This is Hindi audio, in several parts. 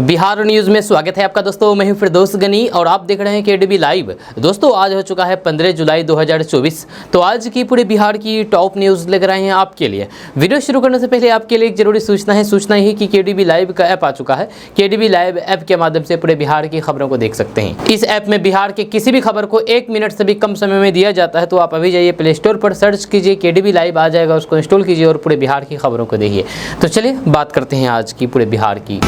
बिहार न्यूज में स्वागत है आपका दोस्तों। मैं हूं फिरदौस गनी और आप देख रहे हैं केडीबी लाइव। दोस्तों आज हो चुका है 15 जुलाई 2024। तो आज की पूरे बिहार की टॉप न्यूज लेकर आए हैं आपके लिए। वीडियो शुरू करने से पहले आपके लिए एक जरूरी सूचना है कि केडीबी लाइव का ऐप आ चुका है। केडीबी लाइव ऐप के माध्यम से पूरे बिहार की खबरों को देख सकते हैं। इस ऐप में बिहार के किसी भी खबर को 1 मिनट से भी कम समय में दिया जाता है। तो आप अभी जाइए प्ले स्टोर पर सर्च कीजिए, केडीबी लाइव आ जाएगा, उसको इंस्टॉल कीजिए और पूरे बिहार की खबरों को देखिए। तो चलिए बात करते हैं आज की पूरे बिहार की।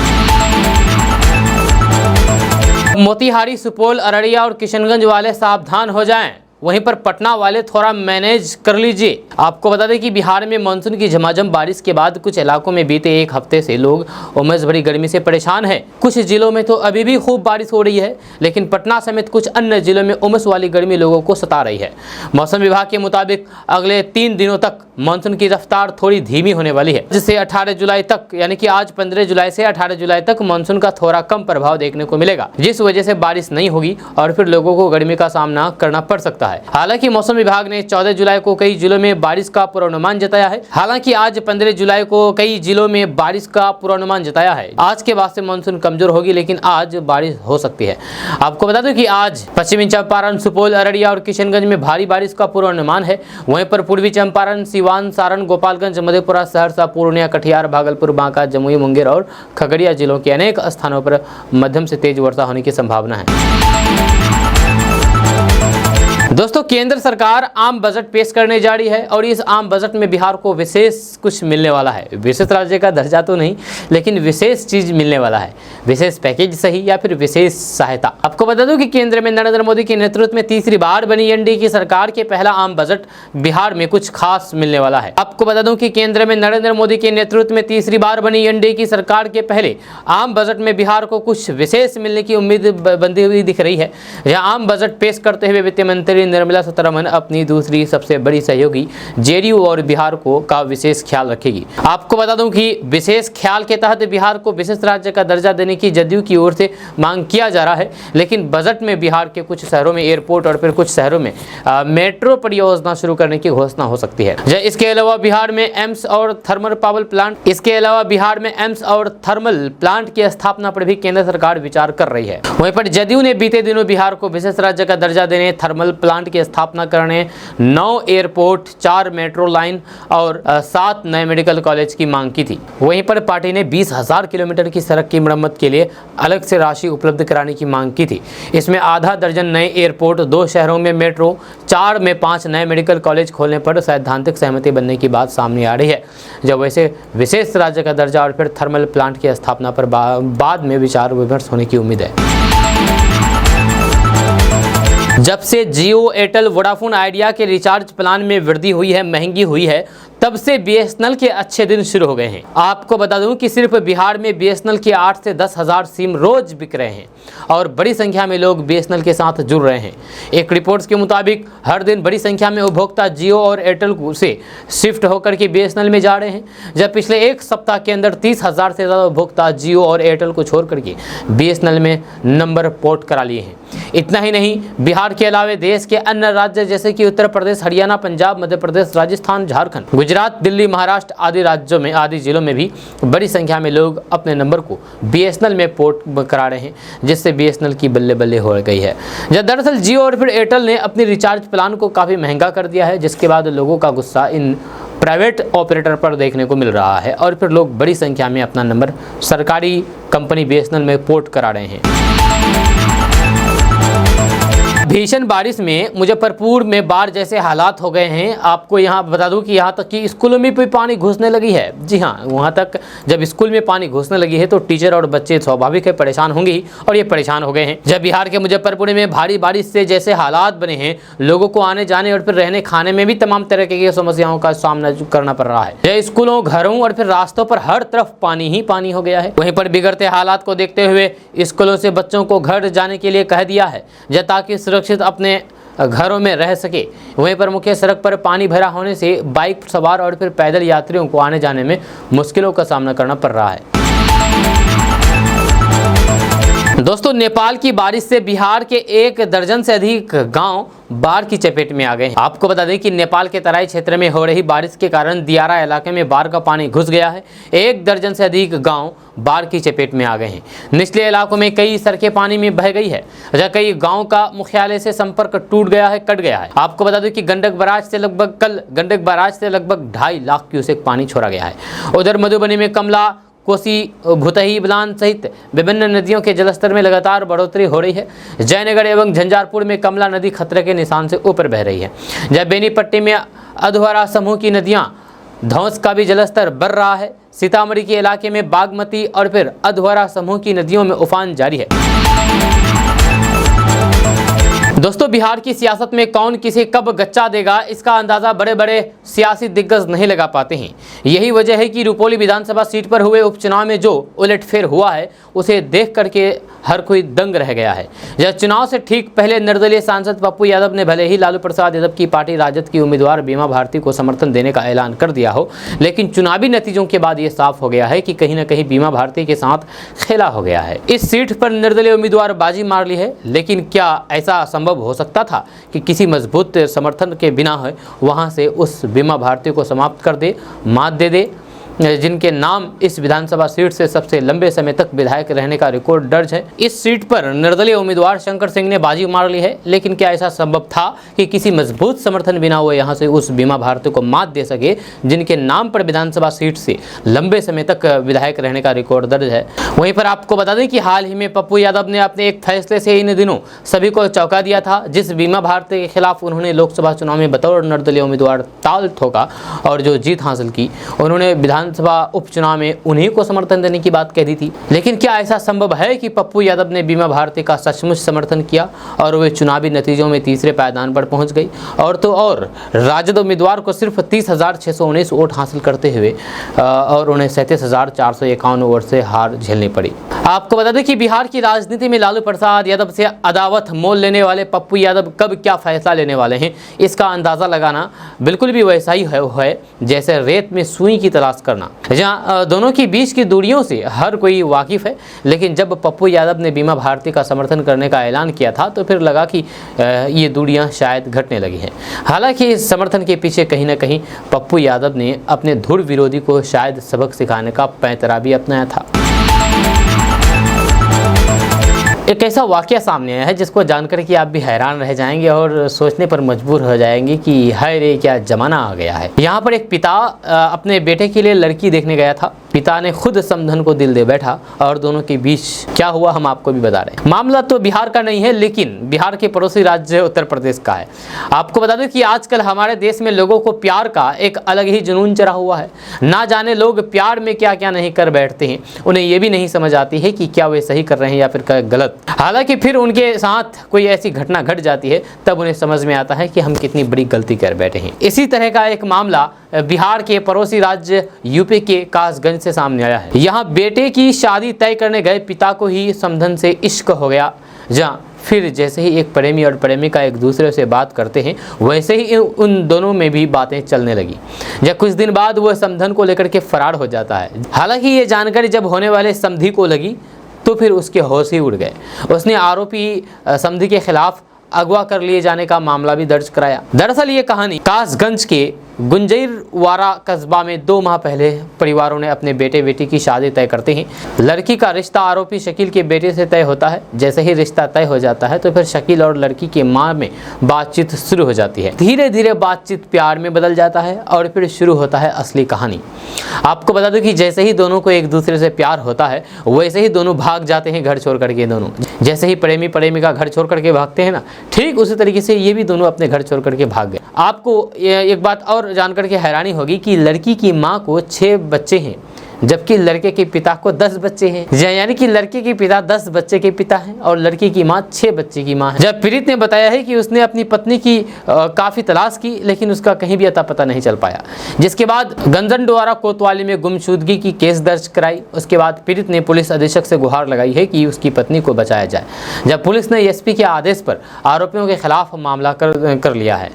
मोतिहारी, सुपौल, अररिया और किशनगंज वाले सावधान हो जाएं, वहीं पर पटना वाले थोड़ा मैनेज कर लीजिए। आपको बता दें कि बिहार में मानसून की झमाझम बारिश के बाद कुछ इलाकों में बीते एक हफ्ते से लोग उमस भरी गर्मी से परेशान हैं। कुछ जिलों में तो अभी भी खूब बारिश हो रही है, लेकिन पटना समेत कुछ अन्य जिलों में उमस वाली गर्मी लोगों को सता रही है। मौसम विभाग के मुताबिक अगले 3 दिनों तक मानसून की रफ्तार थोड़ी धीमी होने वाली है, जिससे 18 जुलाई तक, यानी कि आज 15 जुलाई से 18 जुलाई तक मानसून का थोड़ा कम प्रभाव देखने को मिलेगा, जिस वजह से बारिश नहीं होगी और फिर लोगों को गर्मी का सामना करना पड़ सकता है। हालांकि मौसम विभाग ने 14 जुलाई को कई जिलों में बारिश का पूर्वानुमान जताया है। हालांकि आज 15 जुलाई को कई जिलों में बारिश का पूर्वानुमान जताया है। आज के बाद से मानसून कमजोर होगी, लेकिन आज बारिश हो सकती है। आपको बता दूं कि आज पश्चिमी चंपारण, सुपौल, अररिया और किशनगंज में भारी बारिश का पूर्वानुमान है। वहीं पर पूर्वी चंपारण, सिवान, सारण, गोपालगंज, मधेपुरा, सहरसा, पूर्णिया, कटिहार, भागलपुर, बांका, जमुई, मुंगेर और खगड़िया जिलों के अनेक स्थानों पर मध्यम से तेज वर्षा होने की संभावना है। दोस्तों केंद्र सरकार आम बजट पेश करने जा रही है और इस आम बजट में बिहार को विशेष कुछ मिलने वाला है। विशेष राज्य का दर्जा तो नहीं, लेकिन विशेष चीज मिलने वाला है। विशेष पैकेज सही या फिर विशेष सहायता। आपको बता दूं कि केंद्र में नरेंद्र मोदी के नेतृत्व में तीसरी बार बनी एनडीए की सरकार के पहला आम बजट बिहार में कुछ खास मिलने वाला है। आपको बता दूं कि केंद्र में नरेंद्र मोदी के नेतृत्व में तीसरी बार बनी एनडीए की सरकार के पहले आम बजट में बिहार को कुछ विशेष मिलने की उम्मीद बंधी हुई दिख रही है। यह आम बजट पेश करते हुए वित्त मंत्री निर्मला सीतारमण अपनी दूसरी सबसे बड़ी सहयोगी जेडीयू और बिहार का विशेष ख्याल रखेगी। आपको बता दूं कि विशेष ख्याल के तहत बिहार को विशेष राज्य का दर्जा देने की जदयू की ओर से मांग किया जा रहा है, लेकिन बजट में बिहार के कुछ शहरों में एयरपोर्ट और फिर कुछ शहरों में मेट्रो परियोजना शुरू करने की घोषणा हो सकती है। इसके अलावा बिहार में एम्स और थर्मल प्लांट की स्थापना पर भी केंद्र सरकार विचार कर रही है। वहीं पर जदयू ने बीते दिनों बिहार को विशेष राज्य का दर्जा देने, थर्मल प्लांट की स्थापना करने, 9 एयरपोर्ट, 4 मेट्रो लाइन और 7 नए मेडिकल कॉलेज की मांग की थी। वहीं पर पार्टी ने 20,000 किलोमीटर की सड़क की मरम्मत के लिए अलग से राशि उपलब्ध कराने की मांग की थी। इसमें आधा दर्जन नए एयरपोर्ट, 2 शहरों में मेट्रो, 4 में 5 नए मेडिकल कॉलेज खोलने पर सैद्धांतिक सहमति बनने की बात सामने आ रही है। जब वैसे विशेष राज्य का दर्जा और फिर थर्मल प्लांट की स्थापना पर बाद में विचार विमर्श होने की उम्मीद है। जब से जियो, एयरटेल, वोडाफोन आइडिया के रिचार्ज प्लान में वृद्धि हुई है, महंगी हुई है, तब से बीएसएनएल के अच्छे दिन शुरू हो गए हैं। आपको बता दूं कि सिर्फ बिहार में बीएसएनएल के 8 से 10 हज़ार सिम रोज बिक रहे हैं और बड़ी संख्या में लोग बीएसएनएल के साथ जुड़ रहे हैं। एक रिपोर्ट्स के मुताबिक हर दिन बड़ी संख्या में उपभोक्ता जियो और एयरटेल से शिफ्ट होकर के बीएसएनएल में जा रहे हैं। जब पिछले एक सप्ताह के अंदर 30,000 से ज़्यादा उपभोक्ता जियो और एयरटेल को छोड़ करके बीएसएनएल में नंबर पोर्ट करा लिए हैं। इतना ही नहीं, बिहार के अलावा देश के अन्य राज्य जैसे कि उत्तर प्रदेश, हरियाणा, पंजाब, मध्य प्रदेश, राजस्थान, झारखंड, गुजरात, दिल्ली, महाराष्ट्र आदि राज्यों में, आदि जिलों में भी बड़ी संख्या में लोग अपने नंबर को बीएसएनएल में पोर्ट करा रहे हैं, जिससे बीएसएनएल की बल्ले बल्ले हो गई है। जब दरअसल जियो और फिर एयरटेल ने अपनी रिचार्ज प्लान को काफ़ी महंगा कर दिया है, जिसके बाद लोगों का गुस्सा इन प्राइवेट ऑपरेटर पर देखने को मिल रहा है और फिर लोग बड़ी संख्या में अपना नंबर सरकारी कंपनी बीएसएनएल में पोर्ट करा रहे हैं। भीषण बारिश में मुजफ्फरपुर में बाढ़ जैसे हालात हो गए हैं। आपको यहाँ बता दूं कि यहाँ तक कि स्कूलों में भी पानी घुसने लगी है। जी हाँ, वहाँ तक जब स्कूल में पानी घुसने लगी है तो टीचर और बच्चे स्वाभाविक है परेशान होंगे ही, और ये परेशान हो गए हैं। जब बिहार के मुजफ्फरपुर में भारी बारिश से जैसे हालात बने हैं, लोगों को आने जाने और फिर रहने खाने में भी तमाम तरह की समस्याओं का सामना करना पड़ रहा है। स्कूलों, घरों और फिर रास्तों पर हर तरफ पानी ही पानी हो गया है। वहीं पर बिगड़ते हालात को देखते हुए स्कूलों से बच्चों को घर जाने के लिए कह दिया है, ताकि सुरक्षित अपने घरों में रह सके। वहीं पर मुख्य सड़क पर पानी भरा होने से बाइक सवार और फिर पैदल यात्रियों को आने जाने में मुश्किलों का सामना करना पड़ रहा है। दोस्तों, नेपाल की बारिश से बिहार के 1 दर्जन से अधिक गांव बाढ़ की चपेट में आ गए हैं। आपको बता दें कि नेपाल के तराई क्षेत्र में हो रही बारिश के कारण दियारा इलाके में बाढ़ का पानी घुस गया है। 1 दर्जन से अधिक गांव बाढ़ की चपेट में आ गए हैं। निचले इलाकों में कई सड़कें पानी में बह गई है, जहाँ कई गाँव का मुख्यालय से संपर्क टूट गया है, कट गया है। आपको बता दें कि गंडक बराज से लगभग 2.5 लाख क्यूसेक पानी छोड़ा गया है। उधर मधुबनी में कमला, कोसी, भुतही, बलान सहित विभिन्न नदियों के जलस्तर में लगातार बढ़ोतरी हो रही है। जयनगर एवं झंझारपुर में कमला नदी खतरे के निशान से ऊपर बह रही है, जब बेनीपट्टी में अधवारा समूह की नदियां धौंस का भी जलस्तर बढ़ रहा है। सीतामढ़ी के इलाके में बागमती और फिर अधवारा समूह की नदियों में उफान जारी है। दोस्तों, बिहार की सियासत में कौन किसे कब गच्चा देगा, इसका अंदाजा बड़े बड़े सियासी दिग्गज नहीं लगा पाते हैं। यही वजह है कि रुपौली विधानसभा सीट पर हुए उपचुनाव में जो उलटफेर हुआ है, उसे देख करके हर कोई दंग रह गया है। यह चुनाव से ठीक पहले निर्दलीय सांसद पप्पू यादव ने भले ही लालू प्रसाद यादव की पार्टी राजद की उम्मीदवार बीमा भारती को समर्थन देने का ऐलान कर दिया हो, लेकिन चुनावी नतीजों के बाद ये साफ हो गया है कि कहीं न कहीं बीमा भारती के साथ खेला हो गया है। इस सीट पर निर्दलीय उम्मीदवार बाजी मार ली है, लेकिन क्या ऐसा संभव हो सकता था कि किसी मजबूत समर्थन के बिना है वहां से उस बीमा भारती को समाप्त कर दे, मात दे दे, जिनके नाम इस विधानसभा सीट से सबसे लंबे समय तक विधायक रहने का रिकॉर्ड दर्ज है। इस सीट पर निर्दलीय उम्मीदवार शंकर सिंह ने बाजी मार ली है, लेकिन क्या ऐसा संभव था कि किसी मजबूत समर्थन बिना वो यहां से उस बीमा भारती को मात दे सके, जिनके नाम पर विधानसभा सीट से लंबे समय तक विधायक रहने का रिकॉर्ड दर्ज है। वहीं पर आपको बता दें कि हाल ही में पप्पू यादव ने अपने एक फैसले से इन दिनों सभी को चौंका दिया था। जिस बीमा भारती के खिलाफ उन्होंने लोकसभा चुनाव में बतौर निर्दलीय उम्मीदवार ताल ठोका और जो जीत हासिल की, उन्होंने विधानसभा उपचुनाव में उन्हीं को समर्थन देने की बात कह दी थी। लेकिन क्या ऐसा संभव है कि पप्पू यादव ने बीमा भारती का सचमुच समर्थन किया और वे चुनावी नतीजों में तीसरे पायदान पर पहुंच गई? और तो और राजद उम्मीदवार को सिर्फ 30,619 वोट हासिल करते हुए और उन्हें 37,451 वोट से हार झेलनी पड़ी। आपको बता दें कि बिहार की राजनीति में लालू प्रसाद यादव से अदावत मोल लेने वाले पप्पू यादव कब क्या फैसला लेने वाले हैं, इसका अंदाजा लगाना बिल्कुल भी वैसा ही है जैसे रेत में सुई की तलाश करना, जहां दोनों के बीच की दूरियों से हर कोई वाकिफ है। लेकिन जब पप्पू यादव ने बीमा भारती का समर्थन करने का ऐलान किया था, तो फिर लगा कि ये दूरियां शायद घटने लगी हैं। हालांकि इस समर्थन के पीछे कहीं ना कहीं पप्पू यादव ने अपने धुर विरोधी को शायद सबक सिखाने का पैंतरा भी अपनाया था। एक ऐसा वाकया सामने आया है जिसको जानकर कि आप भी हैरान रह जाएंगे और सोचने पर मजबूर हो जाएंगे कि हाय रे, क्या जमाना आ गया है। यहाँ पर एक पिता अपने बेटे के लिए लड़की देखने गया था। पिता ने खुद समधन को दिल दे बैठा और दोनों के बीच क्या हुआ हम आपको भी बता रहे हैं। मामला तो बिहार का नहीं है, लेकिन बिहार के पड़ोसी राज्य उत्तर प्रदेश का है। आपको बता दें कि आजकल हमारे देश में लोगों को प्यार का एक अलग ही जुनून चढ़ा हुआ है। ना जाने लोग प्यार में क्या क्या नहीं कर बैठते हैं। उन्हें ये भी नहीं समझ आती है कि क्या वे सही कर रहे हैं या फिर गलत। हालांकि फिर उनके साथ कोई ऐसी घटना घट जाती है, तब उन्हें समझ में आता है कि हम कितनी बड़ी गलती कर बैठे हैं। इसी तरह का एक मामला बिहार के पड़ोसी राज्य यूपी के कासगंज से सामने आया है। यहाँ बेटे की शादी तय करने गए पिता को ही समधन से इश्क हो गया, जहाँ फिर जैसे ही एक प्रेमी और प्रेमिका एक दूसरे से बात करते हैं, वैसे ही उन दोनों में भी बातें चलने लगी। जब कुछ दिन बाद वह समधन को लेकर के फरार हो जाता है। हालांकि ये जानकारी जब होने वाले समधी को लगी, तो फिर उसके होश ही उड़ गए। उसने आरोपी समधी के खिलाफ अगवा कर लिए जाने का मामला भी दर्ज कराया। दरअसल ये कहानी कासगंज के गुंजईरवाड़ा कस्बा में 2 माह पहले परिवारों ने अपने बेटे बेटी की शादी तय करते हैं। लड़की का रिश्ता आरोपी शकील के बेटे से तय होता है। जैसे ही रिश्ता तय हो जाता है, तो फिर शकील और लड़की के माँ में बातचीत शुरू हो जाती है। धीरे धीरे बातचीत प्यार में बदल जाता है और फिर शुरू होता है असली कहानी। आपको बता दूं कि जैसे ही दोनों को एक दूसरे से प्यार होता है, वैसे ही दोनों भाग जाते हैं घर छोड़ करके। दोनों जैसे ही प्रेमी प्रेमिका घर छोड़ करके भागते हैं ना, ठीक उसी तरीके से ये भी दोनों अपने घर छोड़ करके भाग गए। आपको एक बात और जानकर के हैरानी होगी कि लड़की की माँ को 6 बच्चे हैं, जबकि लड़के के पिता को 10 बच्चे हैं। यानी कि लड़के के पिता 10 बच्चे के पिता हैं और लड़की की माँ 6 बच्चे की माँ है। जब पीड़ित ने बताया है कि उसने अपनी पत्नी की काफ़ी तलाश की, लेकिन उसका कहीं भी अता पता नहीं चल पाया। जिसके बाद गंजनडोआरा कोतवाली में गुमशुदगी की केस दर्ज कराई। उसके बाद पीड़ित ने पुलिस अधीक्षक से गुहार लगाई है कि उसकी पत्नी को बचाया जाए। जब पुलिस ने एसपी के आदेश पर आरोपियों के खिलाफ मामला कर लिया है।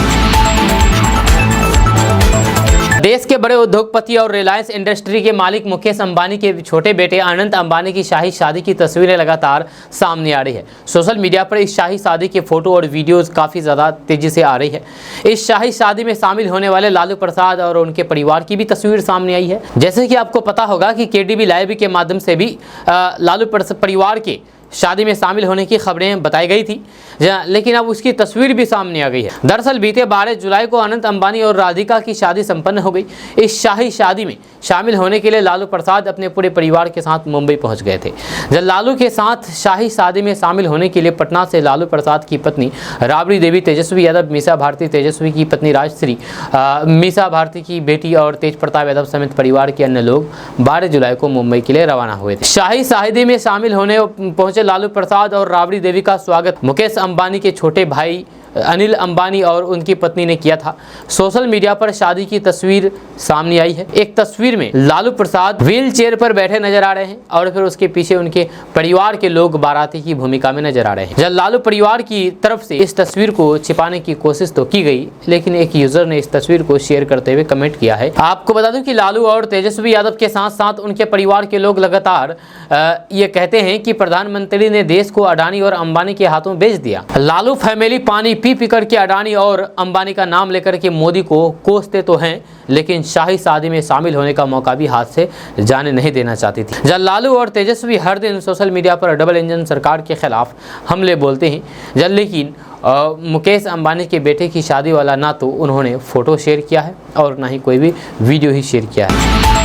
देश के बड़े उद्योगपति और रिलायंस इंडस्ट्री के मालिक मुकेश अंबानी के छोटे बेटे अनंत अंबानी की शाही शादी की तस्वीरें लगातार सामने आ रही है। सोशल मीडिया पर इस शाही शादी के फोटो और वीडियोस काफ़ी ज़्यादा तेज़ी से आ रही है। इस शाही शादी में शामिल होने वाले लालू प्रसाद और उनके परिवार की भी तस्वीर सामने आई है। जैसे कि आपको पता होगा कि केडीबी लाइव के माध्यम से भी लालू परिवार के शादी में शामिल होने की खबरें बताई गई थी, लेकिन अब उसकी तस्वीर भी सामने आ गई है। दरअसल बीते 12 जुलाई को अनंत अंबानी और राधिका की शादी संपन्न हो गई। इस शाही शादी में शामिल होने के लिए लालू प्रसाद अपने पूरे परिवार के साथ मुंबई पहुंच गए थे। जब लालू के साथ शाही शादी में शामिल होने के लिए पटना से लालू प्रसाद की पत्नी राबड़ी देवी तेजस्वी यादव, मीसा भारती तेजस्वी की पत्नी राजश्री, मीसा भारती की बेटी और तेज प्रताप यादव समेत परिवार के अन्य लोग 12 जुलाई को मुंबई के लिए रवाना हुए थे। शाही शादी में शामिल होने पहुंचे लालू प्रसाद और राबड़ी देवी का स्वागत मुकेश अंबानी के छोटे भाई अनिल अंबानी और उनकी पत्नी ने किया था। सोशल मीडिया पर शादी की तस्वीर सामने आई है। एक तस्वीर में लालू प्रसाद व्हील चेयर पर बैठे नजर आ रहे हैं और फिर उसके पीछे उनके परिवार के लोग बाराती की भूमिका में नजर आ रहे हैं। जब लालू परिवार की तरफ से इस तस्वीर को छिपाने की कोशिश तो की गई, लेकिन एक यूजर ने इस तस्वीर को शेयर करते हुए कमेंट किया है। आपको बता दूं कि लालू और तेजस्वी यादव के साथ साथ उनके परिवार के लोग लगातार ये कहते हैं कि प्रधानमंत्री ने देश को अडानी और अंबानी के हाथों बेच दिया। लालू फैमिली पानी पी करके अडानी और अंबानी का नाम लेकर के मोदी को कोसते तो हैं, लेकिन शाही शादी में शामिल होने का मौका भी हाथ से जाने नहीं देना चाहती थी। जब लालू और तेजस्वी हर दिन सोशल मीडिया पर डबल इंजन सरकार के खिलाफ हमले बोलते हैं, लेकिन मुकेश अंबानी के बेटे की शादी वाला ना तो उन्होंने फोटो शेयर किया है और ना ही कोई भी वीडियो ही शेयर किया है।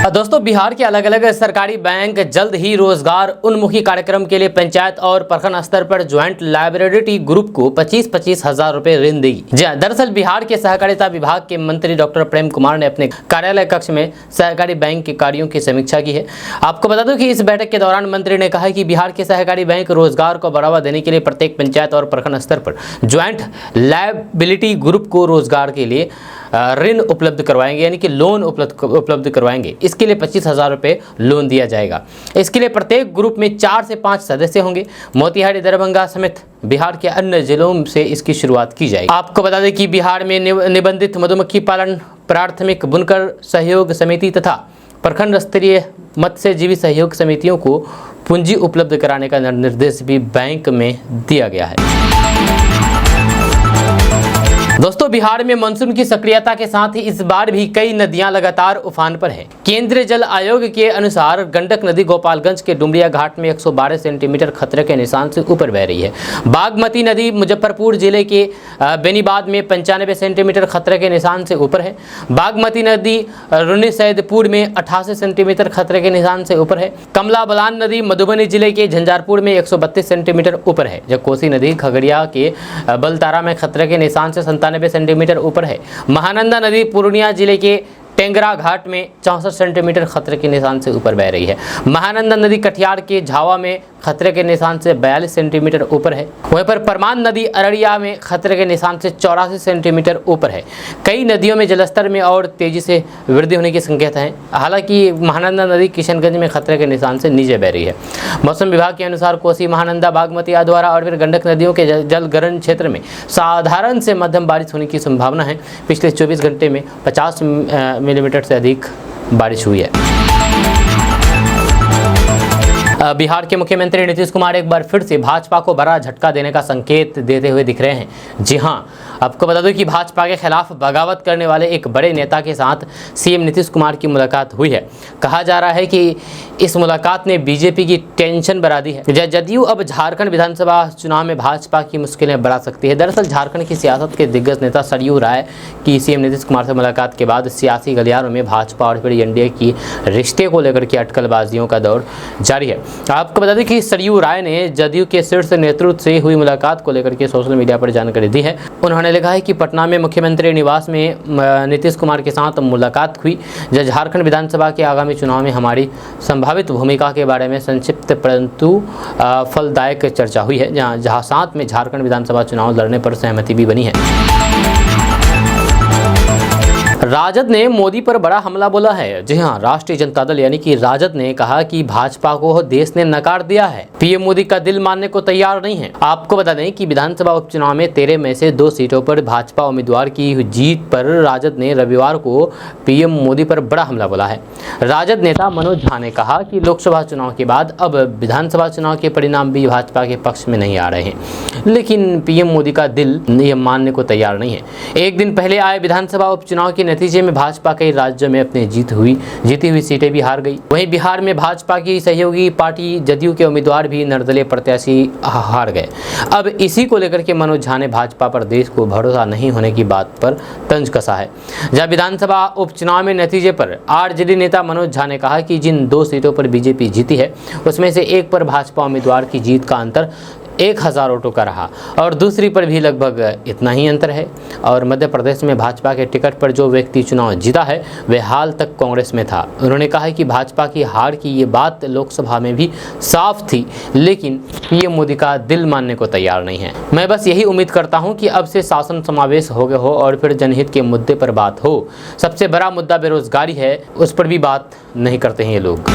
दोस्तों, बिहार के अलग अलग सरकारी बैंक जल्द ही रोजगार उन्मुखी कार्यक्रम के लिए पंचायत और प्रखंड स्तर पर ज्वाइंट लाइब्रेरी ग्रुप को 25-25 हजार रुपए ऋण देगी। दरअसल बिहार के सहकारिता विभाग के मंत्री डॉक्टर प्रेम कुमार ने अपने कार्यालय कक्ष में सहकारी बैंक के कार्यों की समीक्षा की है। आपको बता दूं कि इस बैठक के दौरान मंत्री ने कहा कि बिहार के सहकारी बैंक रोजगार को बढ़ावा देने के लिए प्रत्येक पंचायत और प्रखंड स्तर पर ज्वाइंट लाइबिलिटी ग्रुप को रोजगार के लिए ऋण उपलब्ध करवाएंगे, यानी कि लोन उपलब्ध करवाएंगे। इसके लिए 25,000 रुपये लोन दिया जाएगा। इसके लिए प्रत्येक ग्रुप में 4 से 5 सदस्य होंगे। मोतिहारी, दरभंगा समेत बिहार के अन्य जिलों से इसकी शुरुआत की जाएगी। आपको बता दें कि बिहार में निबंधित मधुमक्खी पालन, प्राथमिक बुनकर सहयोग समिति तथा प्रखंड स्तरीय मत्स्यजीवी सहयोग समितियों को पूंजी उपलब्ध कराने का निर्देश भी बैंक में दिया गया है। दोस्तों, बिहार में मानसून की सक्रियता के साथ ही इस बार भी कई नदियां लगातार उफान पर हैं। केंद्रीय जल आयोग के अनुसार गंडक नदी गोपालगंज के डुमरिया घाट में 112 सेंटीमीटर खतरे के निशान से ऊपर बह रही है। बागमती नदी मुजफ्फरपुर जिले के बेनीबाद में 95 सेंटीमीटर खतरे के निशान से ऊपर है। बागमती नदी रुन्नीसैदपुर में 88 सेंटीमीटर खतरे के निशान से ऊपर है। कमला बलान नदी मधुबनी जिले के झंझारपुर में 132 सेंटीमीटर ऊपर है। जब कोसी नदी खगड़िया के बलतारा में खतरे के निशान से 97 सेंटीमीटर ऊपर है। महानंदा नदी पूर्णिया जिले के टेंगरा घाट में 64 सेंटीमीटर खतरे के निशान से ऊपर बह रही है। महानंदा नदी कटिहार के झावा में खतरे के निशान से 42 सेंटीमीटर ऊपर है। वहीं पर परमान नदी अररिया में खतरे के निशान से 84 सेंटीमीटर ऊपर है। कई नदियों में जलस्तर में और तेजी से वृद्धि होने की संकेत है। हालांकि महानंदा नदी किशनगंज में खतरे के निशान से नीचे बह रही है। मौसम विभाग के अनुसार कोसी, महानंदा, बागमती, अधवारा और फिर गंडक नदियों के जलग्रहण क्षेत्र में साधारण से मध्यम बारिश होने की संभावना है। पिछले 24 घंटे में 50 मिलीमीटर से अधिक बारिश हुई है। बिहार के मुख्यमंत्री नीतीश कुमार एक बार फिर से भाजपा को बड़ा झटका देने का संकेत देते हुए दिख रहे हैं। जी हां, आपको बता दूं कि भाजपा के खिलाफ बगावत करने वाले एक बड़े नेता के साथ सीएम नीतीश कुमार की मुलाकात हुई है। कहा जा रहा है कि इस मुलाकात ने बीजेपी की टेंशन बढ़ा दी है। जदयू अब झारखंड विधानसभा चुनाव में भाजपा की मुश्किलें बढ़ा सकती है। दरअसल झारखंड की सियासत के दिग्गज नेता सरयू राय की सीएम नीतीश कुमार से मुलाकात के बाद सियासी गलियारों में भाजपा और फिर एनडीए की रिश्ते को लेकर के अटकलबाजियों का दौर जारी है। आपको बता दें कि सरयू राय ने जदयू के शीर्ष नेतृत्व से हुई मुलाकात को लेकर के सोशल मीडिया पर जानकारी दी है। उन्होंने लिखा है कि पटना में मुख्यमंत्री निवास में नीतीश कुमार के साथ मुलाकात हुई। जब झारखंड विधानसभा के आगामी चुनाव में हमारी संभावित भूमिका के बारे में संक्षिप्त परंतु फलदायक चर्चा हुई है, जहां साथ में झारखंड विधानसभा चुनाव लड़ने पर सहमति भी बनी है। राजद ने मोदी पर बड़ा हमला बोला है। जी हां, राष्ट्रीय जनता दल यानी कि राजद ने कहा कि भाजपा को देश ने नकार दिया है, पीएम मोदी का दिल मानने को तैयार नहीं है। आपको बता दें कि विधानसभा उपचुनाव में 13 में से 2 सीटों पर भाजपा उम्मीदवार की जीत पर राजद ने रविवार को पीएम मोदी पर बड़ा हमला बोला है। राजद नेता मनोज झा ने कहा कि लोकसभा चुनाव के बाद अब विधानसभा चुनाव के परिणाम भी भाजपा के पक्ष में नहीं आ रहे हैं, लेकिन पीएम मोदी का दिल ये मानने को तैयार नहीं है। एक दिन पहले आए विधानसभा उपचुनाव के नतीजे में भाजपा कई राज्यों में अपनी जीती हुई सीटें भी हार गई। वहीं बिहार में भाजपा की सहयोगी पार्टी जदयू के उम्मीदवार भी निर्दलीय प्रत्याशी हार गए। अब इसी को लेकर के मनोज झा ने भाजपा पर देश को भरोसा नहीं होने की बात पर तंज कसा है। जब विधानसभा उपचुनाव में नतीजे पर आरजेडी नेता मनोज झा ने कहा कि जिन 2 सीटों पर बीजेपी जीती है उसमें से एक पर भाजपा उम्मीदवार की जीत का अंतर 1000 वोटों का रहा और दूसरी पर भी लगभग इतना ही अंतर है। और मध्य प्रदेश में भाजपा के टिकट पर जो व्यक्ति चुनाव जीता है वह हाल तक कांग्रेस में था। उन्होंने कहा कि भाजपा की हार की ये बात लोकसभा में भी साफ थी, लेकिन पीएम मोदी का दिल मानने को तैयार नहीं है। मैं बस यही उम्मीद करता हूं कि अब से शासन समावेश हो गए हो और फिर जनहित के मुद्दे पर बात हो। सबसे बड़ा मुद्दा बेरोजगारी है, उस पर भी बात नहीं करते हैं ये लोग।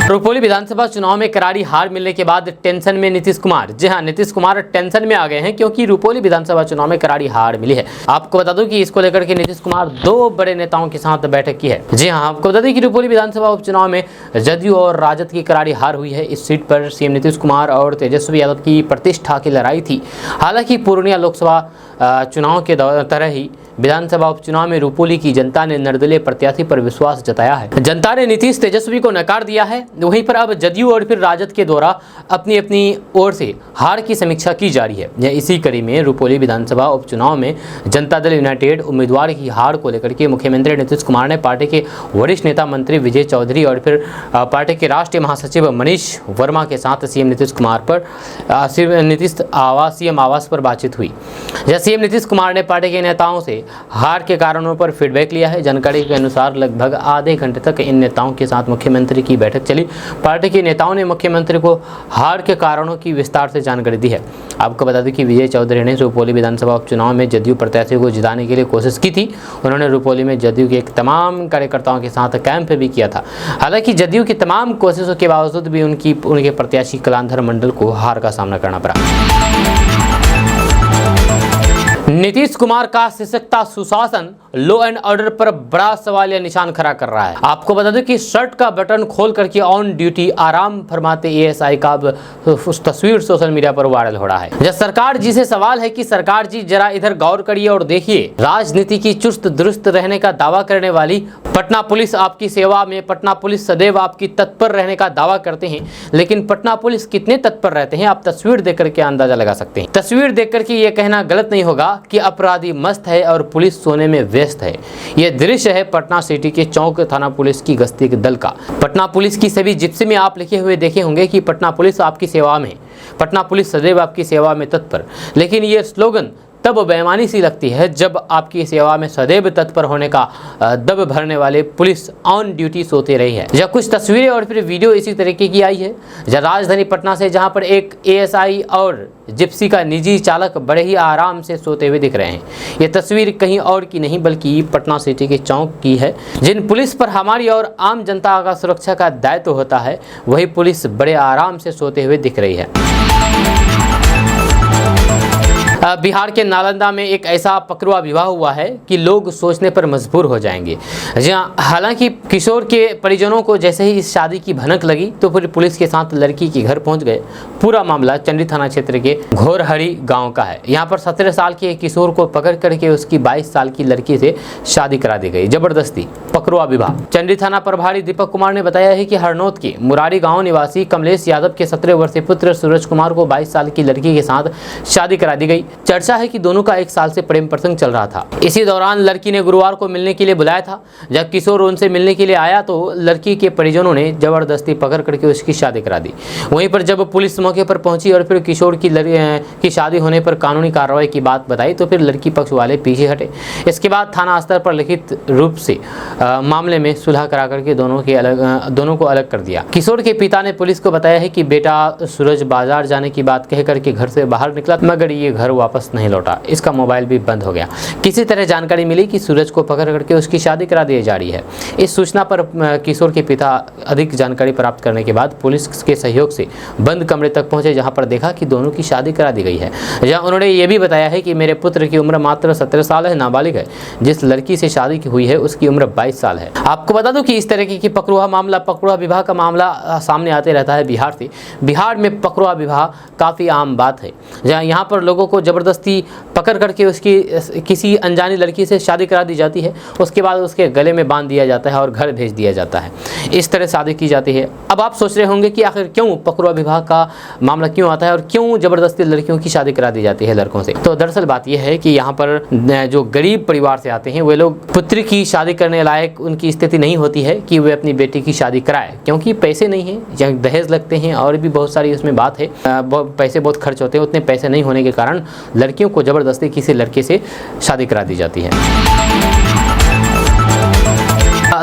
रुपौली विधानसभा चुनाव में करारी हार मिलने के बाद टेंशन में नीतीश कुमार। जी हां, नीतीश कुमार टेंशन में आ गए हैं क्योंकि रुपौली विधानसभा चुनाव में करारी हार मिली है। आपको बता दूं कि इसको लेकर के नीतीश कुमार 2 बड़े नेताओं के साथ बैठक की है। जी हां, आपको बता दें कि रुपौली विधानसभा उपचुनाव में जदयू और राजद की करारी हार हुई है। इस सीट पर सीएम नीतीश कुमार और तेजस्वी यादव की प्रतिष्ठा की लड़ाई थी। हालांकि पूर्णिया लोकसभा चुनाव के तरह ही विधानसभा उपचुनाव में रुपौली की जनता ने निर्दलीय प्रत्याशी पर विश्वास जताया है। जनता ने नीतीश तेजस्वी को नकार दिया है। वहीं पर अब जदयू और फिर राजद के द्वारा अपनी अपनी ओर से हार की समीक्षा की जा रही है। यह इसी कड़ी में रुपौली विधानसभा उपचुनाव में जनता दल यूनाइटेड उम्मीदवार की हार को लेकर के मुख्यमंत्री नीतीश कुमार ने पार्टी के वरिष्ठ नेता मंत्री विजय चौधरी और फिर पार्टी के राष्ट्रीय महासचिव मनीष वर्मा के साथ सीएम नीतीश कुमार पर सीएम आवास पर बातचीत हुई। सीएम नीतीश कुमार ने पार्टी के नेताओं से हार के कारणों पर फीडबैक लिया है। जानकारी के अनुसार लगभग आधे घंटे तक इन नेताओं के साथ मुख्यमंत्री की बैठक चली। पार्टी के नेताओं ने मुख्यमंत्री को हार के कारणों की विस्तार से जानकारी दी है। आपको बता दें कि विजय चौधरी ने रुपौली विधानसभा उपचुनाव में जदयू प्रत्याशी को जिताने के लिए कोशिश की थी। उन्होंने रुपौली में जदयू के तमाम कार्यकर्ताओं के साथ कैंप भी किया था। हालांकि जदयू की तमाम कोशिशों के बावजूद भी उनके प्रत्याशी कलांधर मंडल को हार का सामना करना पड़ा। नीतीश कुमार का सशक्ता सुशासन लॉ एंड ऑर्डर पर बड़ा सवाल या निशान खड़ा कर रहा है। आपको बता दें कि शर्ट का बटन खोल करके ऑन ड्यूटी आराम फरमाते एएसआई का उस तस्वीर सोशल मीडिया पर वायरल हो रहा है। जब सरकार जी से सवाल है कि सरकार जी जरा इधर गौर करिए और देखिए, राजनीति की चुस्त दुरुस्त रहने का दावा करने वाली पटना पुलिस आपकी सेवा में, पटना पुलिस सदैव आपकी तत्पर रहने का दावा करते हैं, लेकिन पटना पुलिस कितने तत्पर रहते हैं आप तस्वीर देख करके अंदाजा लगा सकते हैं। तस्वीर देख करके ये कहना गलत नहीं होगा कि अपराधी मस्त है और पुलिस सोने में व्यस्त है। यह दृश्य है पटना सिटी के चौक थाना पुलिस की गश्ती के दल का। पटना पुलिस की सभी जिप्सी में आप लिखे हुए देखे होंगे कि पटना पुलिस आपकी सेवा में, पटना पुलिस सदैव आपकी सेवा में तत्पर। लेकिन ये स्लोगन तब बेईमानी सी लगती है जब आपकी सेवा में सदैव तत्पर होने का दब भरने वाले पुलिस ऑन ड्यूटी सोते रही है। जब कुछ तस्वीरें और फिर वीडियो इसी तरीके की आई है जब राजधानी पटना से, जहां पर एक एएसआई और जिप्सी का निजी चालक बड़े ही आराम से सोते हुए दिख रहे हैं। ये तस्वीर कहीं और की नहीं बल्कि पटना सिटी के चौक की है। जिन पुलिस पर हमारी और आम जनता का सुरक्षा का दायित्व होता है, वही पुलिस बड़े आराम से सोते हुए दिख रही है। बिहार के नालंदा में एक ऐसा पकड़ुआ विवाह हुआ है कि लोग सोचने पर मजबूर हो जाएंगे। जहाँ हालांकि किशोर के परिजनों को जैसे ही इस शादी की भनक लगी तो फिर पुलिस के साथ लड़की के घर पहुंच गए। पूरा मामला चंडी थाना क्षेत्र के घोरहरी गांव का है। यहाँ पर 17 साल के किशोर को पकड़ करके उसकी 22 साल की लड़की से शादी करा दी गई। जबरदस्ती पकड़ुआ विवाह। चंडी थाना प्रभारी दीपक कुमार ने बताया है कि हरनौत के मुरारी गाँव निवासी कमलेश यादव के 17 वर्षीय पुत्र सूरज कुमार को 22 साल की लड़की के साथ शादी करा दी गई। चर्चा है कि दोनों का 1 साल से प्रेम प्रसंग चल रहा था। इसी दौरान लड़की ने गुरुवार को मिलने के लिए बुलाया था। जब किशोर उनसे मिलने के लिए आया तो लड़की के परिजनों ने जबरदस्ती पकड़ करके उसकी शादी करा दी। वहीं पर जब पुलिस मौके पर पहुंची और फिर किशोर की शादी होने पर कानूनी कार्रवाई की बात बताई तो फिर लड़की पक्ष वाले पीछे हटे। इसके बाद थाना स्तर पर लिखित रूप से मामले में सुलह करा करके दोनों को अलग कर दिया। किशोर के पिता ने पुलिस को बताया है कि बेटा सूरज बाजार जाने की बात कह करके घर से बाहर निकला, मगर ये घर वापस नहीं लौटा। इसका मोबाइल भी बंद हो गया। किसी तरह जानकारी मिली कि सूरज को पकड़ करके उसकी शादी करा दी जा रही है। इस सूचना पर किशोर के पिता अधिक जानकारी प्राप्त करने के बाद पुलिस के सहयोग से बंद कमरे तक पहुंचे, जहां पर देखा कि दोनों की शादी करा दी गई है। जहां उन्होंने ये भी बताया है कि मेरे पुत्र की उम्र मात्र 17 साल है, नाबालिग है। जिस लड़की से शादी हुई है उसकी उम्र 22 साल है। आपको बता दूं कि इस तरीके की पकड़ुआ विवाह का मामला सामने आते रहता है बिहार से। बिहार में पकड़ुआ विवाह काफ़ी आम बात है, जहाँ यहाँ पर लोगों को ज़बरदस्ती पकड़ करके उसकी किसी अनजानी लड़की से शादी करा दी जाती है, उसके बाद उसके गले में बांध दिया जाता है और घर भेज दिया जाता है। इस तरह शादी की जाती है। अब आप सोच रहे होंगे कि आखिर क्यों पकड़ुआ विवाह का मामला क्यों आता है और क्यों ज़बरदस्ती लड़कियों की शादी करा दी जाती है लड़कों से। तो दरअसल बात यह है कि यहाँ पर जो गरीब परिवार से आते हैं वे लोग पुत्र की शादी करने लायक उनकी स्थिति नहीं होती है कि वे अपनी बेटी की शादी कराए, क्योंकि पैसे नहीं हैं या दहेज लगते हैं और भी बहुत सारी उसमें बात है, पैसे बहुत खर्च होते हैं। उतने पैसे नहीं होने के कारण लड़कियों को ज़बरदस्ती किसी लड़के से शादी करा दी जाती है।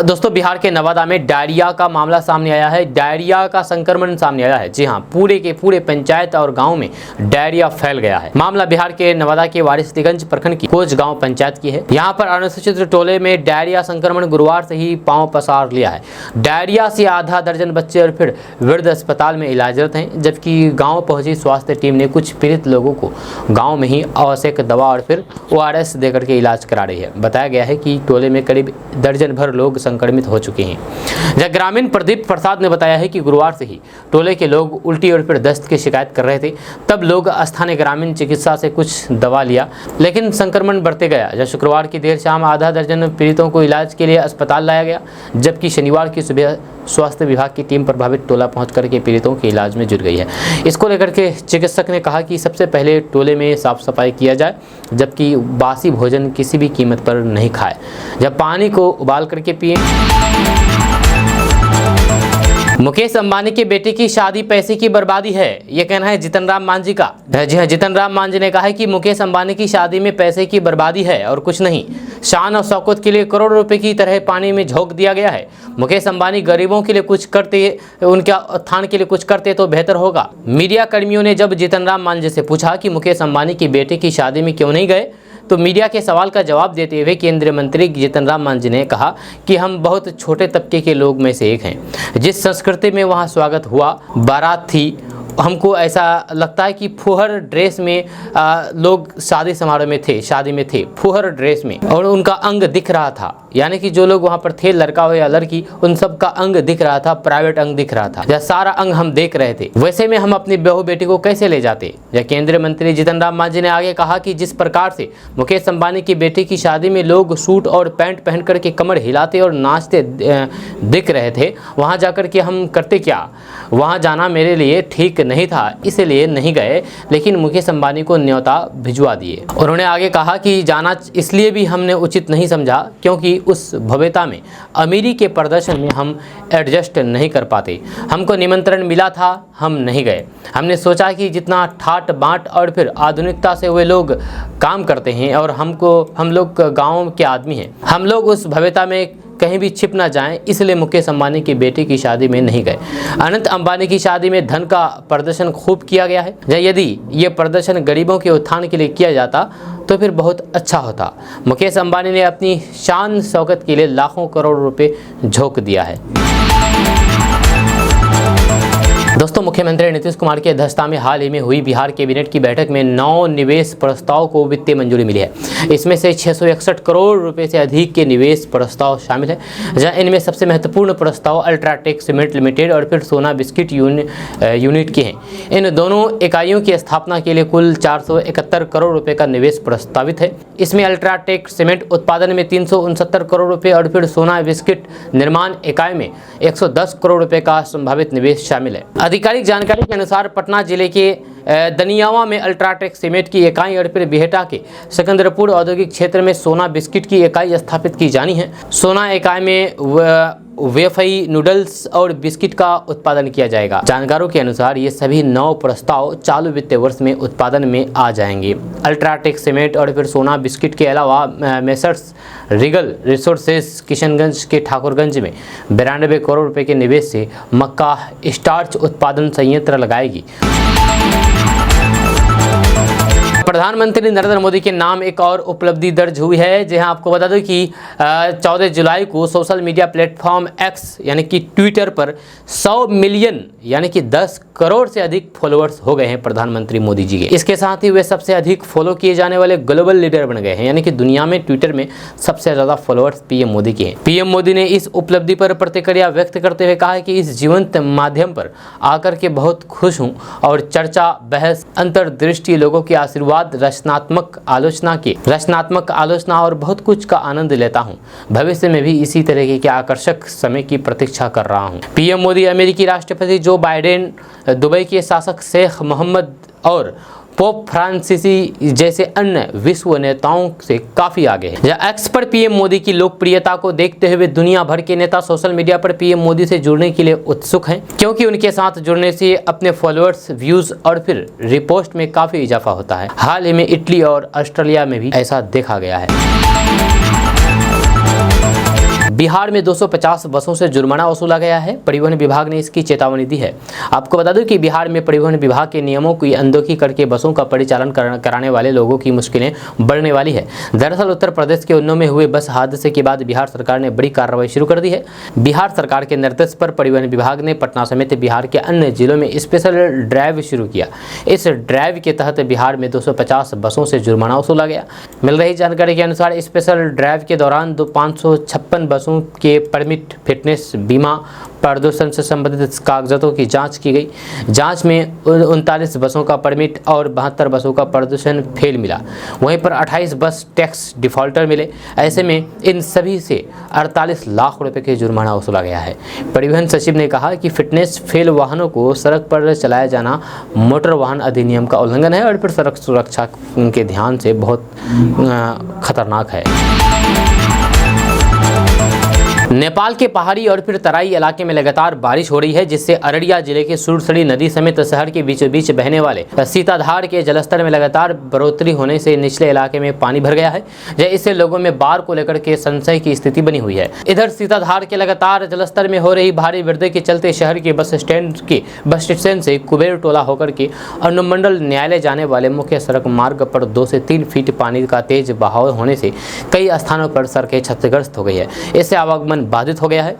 दोस्तों, बिहार के नवादा में डायरिया का मामला सामने आया है। डायरिया का संक्रमण सामने आया है। जी हाँ, पूरे के पूरे पंचायत और गांव में डायरिया फैल गया है। मामला बिहार के नवादा के वारिसलीगंज प्रखंड की कोच गांव पंचायत की है। यहां पर अनुसूचित टोले में डायरिया संक्रमण गुरुवार से ही पांव पसार लिया है। डायरिया से आधा दर्जन बच्चे और फिर वृद्ध अस्पताल में इलाजरत हैं, जबकि गाँव पहुंची स्वास्थ्य टीम ने कुछ पीड़ित लोगों को गाँव में ही आवश्यक दवा और फिर ORS देकर के इलाज करा रही है। बताया गया है कि टोले में करीब दर्जन भर लोग संक्रमित हो चुके हैं। जब ग्रामीण प्रदीप प्रसाद ने बताया है कि गुरुवार से ही टोले के लोग उल्टी और फिर दस्त की शिकायत कर रहे थे। तब लोग स्थानीय ग्रामीण चिकित्सा से कुछ दवा लिया, लेकिन संक्रमण बढ़ते गया। जब शुक्रवार की देर शाम आधा दर्जन पीड़ितों को इलाज के लिए अस्पताल लाया गया, जबकि शनिवार की सुबह स्वास्थ्य विभाग की टीम प्रभावित टोला पहुंच करके पीड़ितों के इलाज में जुट गई है। इसको लेकर के चिकित्सक ने कहा कि सबसे पहले टोले में साफ सफाई किया जाए, जबकि बासी भोजन किसी भी कीमत पर नहीं खाए। जब पानी को उबाल करके पिए। मुकेश अंबानी के बेटे की शादी पैसे की बर्बादी है, ये कहना है जीतन राम मांझी का। जी हाँ, जीतन राम मांझी ने कहा है कि मुकेश अंबानी की शादी में पैसे की बर्बादी है और कुछ नहीं। शान और शौकत के लिए करोड़ों रुपए की तरह पानी में झोंक दिया गया है। मुकेश अंबानी गरीबों के लिए कुछ करते, उनके उत्थान के लिए कुछ करते तो बेहतर होगा। मीडिया कर्मियों ने जब जीतन राम मांझी से पूछा कि मुकेश अंबानी की बेटे की शादी में क्यों नहीं गए, तो मीडिया के सवाल का जवाब देते हुए केंद्रीय मंत्री जीतन राम मांझी ने कहा कि हम बहुत छोटे तबके के लोग में से एक हैं। जिस संस्कृति में वहाँ स्वागत हुआ, बारात थी, हमको ऐसा लगता है कि फुहर ड्रेस में लोग शादी समारोह में थे, शादी में थे फुहर ड्रेस में, और उनका अंग दिख रहा था। यानी कि जो लोग वहाँ पर थे, लड़का हो या लड़की, उन सब का अंग दिख रहा था, प्राइवेट अंग दिख रहा था, या सारा अंग हम देख रहे थे। वैसे में हम अपनी बहू बेटी को कैसे ले जाते। या केंद्रीय मंत्री जीतन राम मांझी ने आगे कहा कि जिस प्रकार से मुकेश अंबानी की बेटी की शादी में लोग सूट और पैंट पहन करके कमर हिलाते और नाचते दिख रहे थे, वहाँ जाकर के हम करते क्या। वहाँ जाना मेरे लिए ठीक नहीं था, इसलिए नहीं गए, लेकिन मुकेश अंबानी को न्योता भिजवा दिए। उन्होंने आगे कहा कि जाना इसलिए भी हमने उचित नहीं समझा क्योंकि उस भव्यता में अमीरी के प्रदर्शन में हम एडजस्ट नहीं कर पाते। हमको निमंत्रण मिला था, हम नहीं गए। हमने सोचा कि जितना ठाट बाट और फिर आधुनिकता से वे लोग काम करते हैं और हम लोग गाँव के आदमी हैं, हम लोग उस भव्यता में कहीं भी छिप ना जाएं, इसलिए मुकेश अंबानी की बेटी की शादी में नहीं गए। अनंत अंबानी की शादी में धन का प्रदर्शन खूब किया गया है। यदि ये प्रदर्शन गरीबों के उत्थान के लिए किया जाता तो फिर बहुत अच्छा होता। मुकेश अंबानी ने अपनी शान शौकत के लिए लाखों करोड़ रुपए झोंक दिया है। दोस्तों, मुख्यमंत्री नीतीश कुमार की अध्यक्षता में हाल ही में हुई बिहार कैबिनेट की बैठक में 9 निवेश प्रस्ताव को वित्तीय मंजूरी मिली है। इसमें से 661 करोड़ रुपए से अधिक के निवेश प्रस्ताव शामिल है, जहां इनमें सबसे महत्वपूर्ण प्रस्ताव अल्ट्राटेक सीमेंट लिमिटेड और फिर सोना बिस्किट यूनिट के हैं। इन दोनों इकाइयों की स्थापना के लिए कुल 471 करोड़ रुपए का निवेश प्रस्तावित है। इसमें अल्ट्राटेक सीमेंट उत्पादन में 369 करोड़ रुपए और फिर सोना बिस्किट निर्माण इकाई में 110 करोड़ रुपए का संभावित निवेश शामिल है। आधिकारिक जानकारी के अनुसार पटना जिले के दनियावा में अल्ट्राटेक सीमेंट की इकाई और फिर बिहेटा के सिकंदरपुर औद्योगिक क्षेत्र में सोना बिस्किट की इकाई स्थापित की जानी है। सोना इकाई में वेफई नूडल्स और बिस्किट का उत्पादन किया जाएगा। जानकारों के अनुसार ये सभी 9 प्रस्ताव चालू वित्तीय वर्ष में उत्पादन में आ जाएंगे। अल्ट्राटेक सीमेंट और फिर सोना बिस्किट के अलावा मेसर्स रिगल रिसोर्सेज किशनगंज के ठाकुरगंज में 92 करोड़ रुपए के निवेश से मक्का स्टार्च उत्पादन संयंत्र लगाएगी। प्रधानमंत्री नरेंद्र मोदी के नाम एक और उपलब्धि दर्ज हुई है। जहां आपको बता दूं कि 14 जुलाई को सोशल मीडिया प्लेटफॉर्म एक्स यानी कि ट्विटर पर 100 मिलियन यानी कि 10 करोड़ से अधिक फॉलोअर्स हो गए हैं प्रधानमंत्री मोदी जी के। इसके साथ ही वे सबसे अधिक फॉलो किए जाने वाले ग्लोबल लीडर बन गए हैं, यानी कि दुनिया में ट्विटर में सबसे ज्यादा फॉलोअर्स पीएम मोदी के हैं। पीएम मोदी ने इस उपलब्धि पर प्रतिक्रिया व्यक्त करते हुए कहा है कि इस जीवंत माध्यम पर आकर के बहुत खुश हूं और चर्चा, बहस, अंतर्दृष्टि, लोगों के आशीर्वाद, रचनात्मक आलोचना और बहुत कुछ का आनंद लेता हूं। भविष्य में भी इसी तरह के आकर्षक समय की प्रतीक्षा कर रहा हूं। पीएम मोदी अमेरिकी राष्ट्रपति जो बाइडेन, दुबई के शासक शेख मोहम्मद और पोप फ्रांसिसी जैसे अन्य विश्व नेताओं से काफी आगे है। एक्स पर पीएम मोदी की लोकप्रियता को देखते हुए दुनिया भर के नेता सोशल मीडिया पर पीएम मोदी से जुड़ने के लिए उत्सुक हैं, क्योंकि उनके साथ जुड़ने से अपने फॉलोअर्स, व्यूज और फिर रिपोस्ट में काफी इजाफा होता है। हाल ही में इटली और ऑस्ट्रेलिया में भी ऐसा देखा गया है। बिहार में 250 बसों से जुर्माना वसूला गया है। परिवहन विभाग ने इसकी चेतावनी दी है। आपको बता दूं कि बिहार में परिवहन विभाग के नियमों की अनदेखी करके बसों का परिचालन कराने वाले लोगों की मुश्किलें बढ़ने वाली है। दरअसल उत्तर प्रदेश के उन्नाव में हुए बस हादसे के बाद बिहार सरकार ने बड़ी कार्रवाई शुरू कर दी है। बिहार सरकार के निर्देश पर परिवहन विभाग ने पटना समेत बिहार के अन्य जिलों में स्पेशल ड्राइव शुरू किया। इस ड्राइव के तहत बिहार में 250 बसों से जुर्माना वसूला गया। मिल रही जानकारी के अनुसार स्पेशल ड्राइव के दौरान 556 बसों के परमिट, फिटनेस, बीमा, प्रदूषण से संबंधित कागजातों की जांच की गई। जांच में 39 बसों का परमिट और 72 बसों का प्रदूषण फेल मिला। वहीं पर 28 बस टैक्स डिफॉल्टर मिले। ऐसे में इन सभी से 48 लाख रुपए के जुर्माना वसूला गया है। परिवहन सचिव ने कहा कि फिटनेस फेल वाहनों को सड़क पर चलाया जाना मोटर वाहन अधिनियम का उल्लंघन है और फिर सड़क सुरक्षा के ध्यान से बहुत खतरनाक है। नेपाल के पहाड़ी और फिर तराई इलाके में लगातार बारिश हो रही है, जिससे अररिया जिले के सुरसरी नदी समेत शहर के बीचों बीच बहने वाले सीताधार के जलस्तर में लगातार बढ़ोतरी होने से निचले इलाके में पानी भर गया है। इससे लोगों में बाढ़ को लेकर के संशय की स्थिति बनी हुई है। इधर सीताधार के लगातार जलस्तर में हो रही भारी वृद्धि के चलते शहर के बस स्टैंड से कुबेर टोला होकर के अनुमंडल न्यायालय जाने वाले मुख्य सड़क मार्ग पर 2 से 3 फीट पानी का तेज बहाव होने से कई स्थानों पर सड़कें क्षतिग्रस्त हो गई है। इससे आवागमन बाधित हो गया है।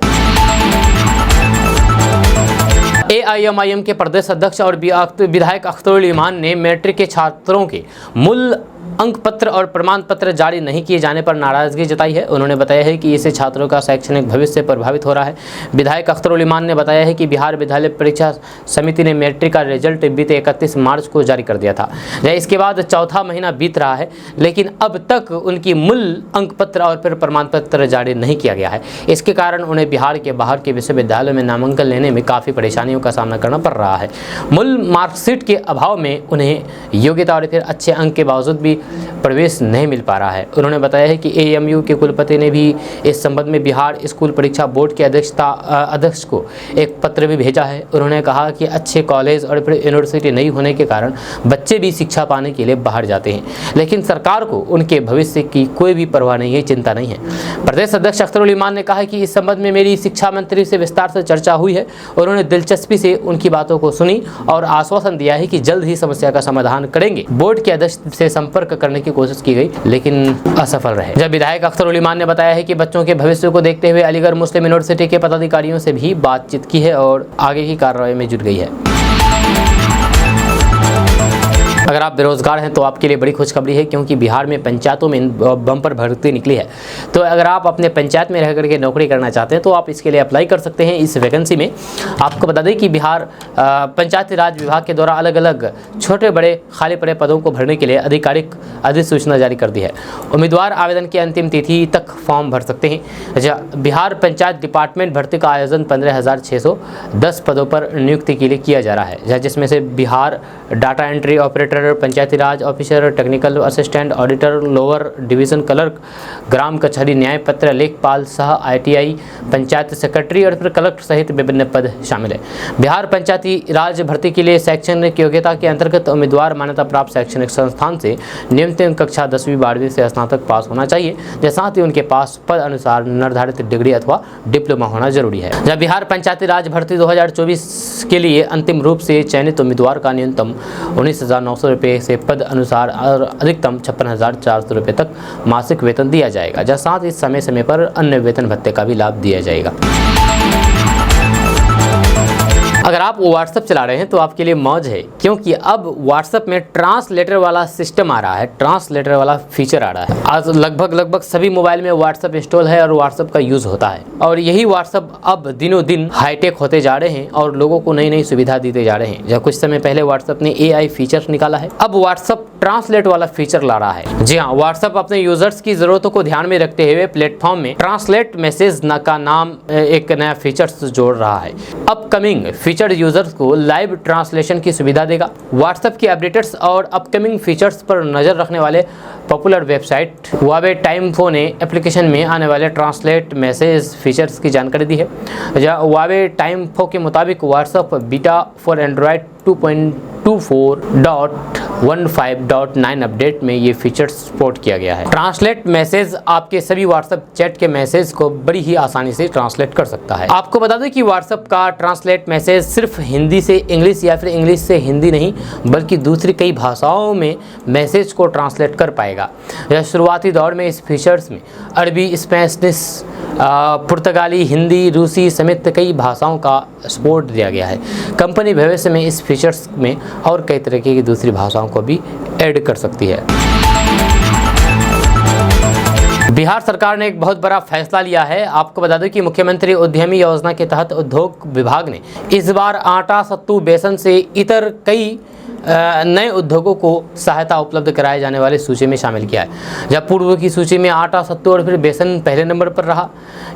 एआईएमआईएम के प्रदेश अध्यक्ष और विधायक अख्तरुल ईमान ने मैट्रिक के छात्रों के मूल अंक पत्र और प्रमाण पत्र जारी नहीं किए जाने पर नाराजगी जताई है। उन्होंने बताया है कि इससे छात्रों का शैक्षणिक भविष्य प्रभावित हो रहा है। विधायक अख्तरुल ईमान ने बताया है कि बिहार विद्यालय परीक्षा समिति ने मैट्रिक का रिजल्ट बीते 31 मार्च को जारी कर दिया था। इसके बाद चौथा महीना बीत रहा है, लेकिन अब तक उनकी मूल अंक पत्र और फिर प्रमाण पत्र जारी नहीं किया गया है। इसके कारण उन्हें बिहार के बाहर के विश्वविद्यालयों में नामांकन लेने में काफ़ी परेशानियों का सामना करना पड़ रहा है। मूल मार्कशीट के अभाव में उन्हें योग्यता और फिर अच्छे अंक के बावजूद भी प्रवेश नहीं मिल पा रहा है। उन्होंने बताया है कि एएमयू के कुलपति ने भी इस संबंध में बिहार स्कूल परीक्षा बोर्ड के अध्यक्ष को एक पत्र भी भेजा है। उन्होंने कहा कि अच्छे कॉलेज और फिर यूनिवर्सिटी नहीं होने के कारण बच्चे भी शिक्षा पाने के लिए बाहर जाते हैं, लेकिन सरकार को उनके भविष्य की कोई भी परवाह नहीं है, चिंता नहीं है। प्रदेश अध्यक्ष अख्तरुल ईमान ने कहा कि इस संबंध में मेरी शिक्षा मंत्री से विस्तार से चर्चा हुई है। उन्होंने दिलचस्पी से उनकी बातों को सुनी और आश्वासन दिया है कि जल्द ही समस्या का समाधान करेंगे। बोर्ड के अध्यक्ष से संपर्क करने की कोशिश की गई, लेकिन असफल रहे। जब विधायक अख्तरुल ईमान ने बताया है कि बच्चों के भविष्य को देखते हुए अलीगढ़ मुस्लिम यूनिवर्सिटी के पदाधिकारियों से भी बातचीत की है और आगे की कार्रवाई में जुट गई है। अगर आप बेरोजगार हैं तो आपके लिए बड़ी खुशखबरी है, क्योंकि बिहार में पंचायतों में बम्पर भर्ती निकली है। तो अगर आप अपने पंचायत में रह करके नौकरी करना चाहते हैं तो आप इसके लिए अप्लाई कर सकते हैं। इस वैकेंसी में आपको बता दें कि बिहार पंचायती राज विभाग के द्वारा अलग अलग छोटे बड़े खाली पड़े पदों को भरने के लिए आधिकारिक अधिसूचना जारी कर दी है। उम्मीदवार आवेदन की अंतिम तिथि तक फॉर्म भर सकते हैं। बिहार पंचायत डिपार्टमेंट भर्ती का आयोजन 15,610 पदों पर नियुक्ति के लिए किया जा रहा है, जिसमें से Bihar data entry operator, Panchayati Raj officer, technical assistant, auditor, lower division clerk, ग्राम कचहरी न्यायपत्र, लेखपाल सह ITI, पंचायत सेक्रेटरी और फिर कलेक्टर सहित विभिन्न पद शामिल है। बिहार पंचायती राज भर्ती के लिए शैक्षणिक योग्यता के अंतर्गत उम्मीदवार मान्यता प्राप्त शैक्षणिक संस्थान से न्यूनतम कक्षा 10वीं 12वीं से स्नातक पास होना चाहिए। साथ ही उनके पास पद अनुसार निर्धारित डिग्री अथवा डिप्लोमा होना जरूरी है। जब बिहार पंचायती राज भर्ती 2024 के लिए अंतिम रूप से चयनित उम्मीदवार का न्यूनतम 19,900 रुपये से पद अनुसार और अधिकतम 56,400 रुपये तक मासिक वेतन दिया जाएगा। जहाँ साथ ही समय समय पर अन्य वेतन भत्ते का भी लाभ दिया जाएगा। अगर आप व्हाट्सएप चला रहे हैं तो आपके लिए मौज है, क्योंकि अब व्हाट्सएप में ट्रांसलेटर वाला सिस्टम आ रहा है, ट्रांसलेटर वाला फीचर आ रहा है। आज लगभग सभी मोबाइल में व्हाट्सएप इंस्टॉल है और व्हाट्सएप का यूज़ होता है, और यही व्हाट्सएप अब दिनों दिन हाईटेक होते जा रहे हैं और लोगों को नई नई सुविधा देते जा रहे हैं। जब कुछ समय पहले व्हाट्सएप ने AI फीचर निकाला है, अब व्हाट्सएप ट्रांसलेट वाला फीचर ला रहा है। जी हाँ, व्हाट्सएप अपने यूजर्स की जरूरतों को ध्यान में रखते हुए प्लेटफॉर्म में ट्रांसलेट मैसेज का नाम एक नया फीचर जोड़ रहा है। अपकमिंग फीचर यूजर्स को लाइव ट्रांसलेशन की सुविधा देगा। व्हाट्सएप की अपडेट्स और अपकमिंग फीचर्स पर नजर रखने वाले पॉपुलर वेबसाइट वावे टाइमफो ने एप्लीकेशन में आने वाले ट्रांसलेट मैसेज फीचर्स की जानकारी दी है। वावे टाइमफो के मुताबिक WhatsApp beta for Android 2.24.15.9 update में ये फीचर सपोर्ट किया गया है। ट्रांसलेट मैसेज आपके सभी व्हाट्सएप चैट के मैसेज को बड़ी ही आसानी से ट्रांसलेट कर सकता है। आपको बता दें कि व्हाट्सएप का ट्रांसलेट मैसेज सिर्फ हिंदी से इंग्लिश या फिर इंग्लिश से हिंदी नहीं, बल्कि दूसरी कई भाषाओं में मैसेज को ट्रांसलेट कर पाएगा। यह शुरुआती दौर में इस फीचर्स में अरबी, स्पेनिश, पुर्तगाली, हिंदी, रूसी समेत कई भाषाओं का सपोर्ट दिया गया है। कंपनी भविष्य में इस फीचर्स में और कई तरह की दूसरी भाषाओं को भी ऐड कर सकती है। बिहार सरकार ने एक बहुत बड़ा फैसला लिया है। आपको बता दें कि मुख्यमंत्री उद्यमी योजना के तहत उद्योग विभाग ने इस बार आटा, सत्तू, बेसन से इतर कई नए उद्योगों को सहायता उपलब्ध कराए जाने वाली सूची में शामिल किया है। जब पूर्व की सूची में आटा, सत्तू और फिर बेसन पहले नंबर पर रहा,